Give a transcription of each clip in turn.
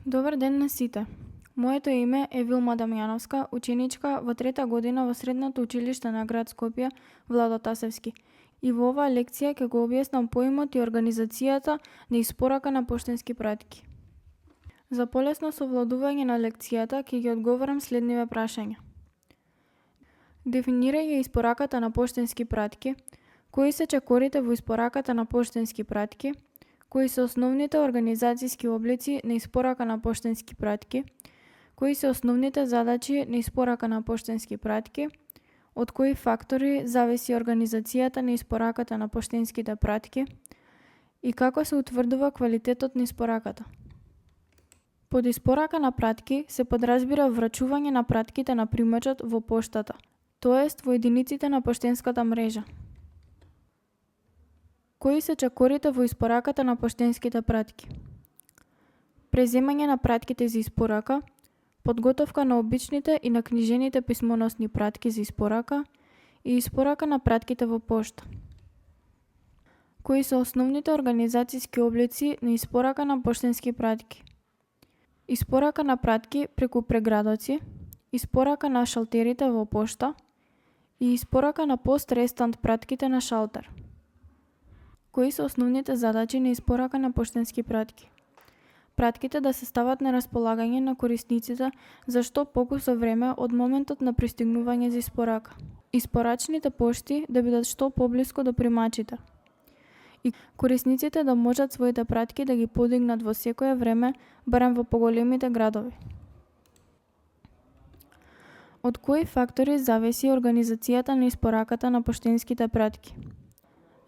Добар ден на сите. Моето име е Вилма Дамјановска, ученичка во трета година во Средното училиште на град Скопје, Владо Тасевски. И во оваа лекција ќе го објаснам поимот и организацијата на испорака на поштенски пратки. За полесно совладување на лекцијата ќе ги одговорам следниве прашања. Дефинирај ја испораката на поштенски пратки, кои се чекорите во испораката на поштенски пратки, кои се основните организацијски облици на испорака на поштенски пратки, кои се основните задачи на испорака на поштенски пратки, од кои фактори зависи организацијата на испораката на поштенските пратки и како се утврдува квалитетот на испораката. Под испорака на пратки се подразбира врачување на пратките на примачот во поштата, тоест во единиците на поштенската мрежа. Кои се чекорите во испораката на поштенските пратки? Преземање на пратките за испорака, подготовка на обичните и на книжените писмоносни пратки за испорака и испорака на пратките во пошта. Кои се основните организацијски облици на испорака на поштенски пратки? Испорака на пратки преку преградоци, испорака на шалтерите во пошта и испорака на пост-рестант пратките на шалтер. Кои се основните задачи на испорака на поштенски пратки? Пратките да се стават на располагање на корисниците за што покусо време од моментот на пристигнување за испорака. Испорачните пошти да бидат што поблиску до примачите. И корисниците да можат своите пратки да ги подигнат во секое време, барем во поголемите градови. Од кои фактори зависи организацијата на испораката на поштенските пратки?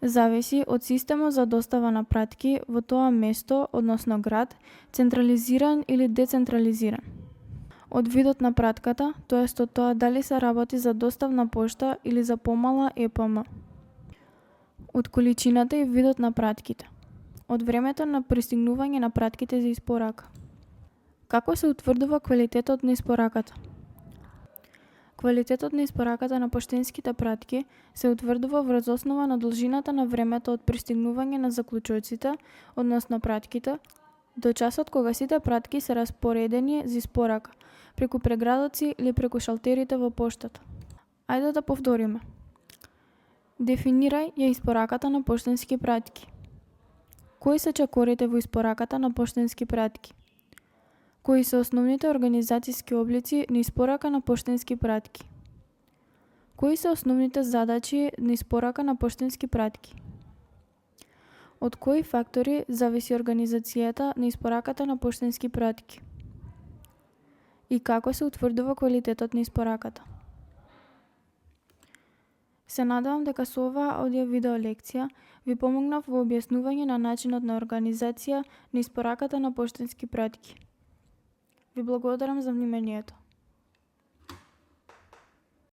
Зависи од системот за достава на пратки во тоа место, односно град, централизиран или децентрализиран. Од видот на пратката, тоест од тоа дали се работи за доставна пошта или за помала ЕПМ. Од количината и видот на пратките. Од времето на пристигнување на пратките за испорака. Како се утврдува квалитетот на испораката? Квалитетот на испораката на поштенските пратки се утврдува врз основа на должината на времето од пристигнување на заклучоците, односно пратките, до часот кога сите пратки се распоредени за испорака, преку преградоци или преку шалтерите во поштата. Ајде да повториме. Дефинирај ја испораката на поштенски пратки. Кои се чекорите во испораката на поштенски пратки? Кои се основните организацијски облици на испорака на поштенски пратки? Кои се основните задачи на испорака на поштенски пратки? Од кои фактори зависи организацијата на испораката на поштенски пратки? И како се утврдува квалитетот на испораката? Се надевам дека со оваа аудио видео лекција ви помогнав во објаснување на начинот на организација на испораката на поштенски пратки. Ви благодарам за вниманието.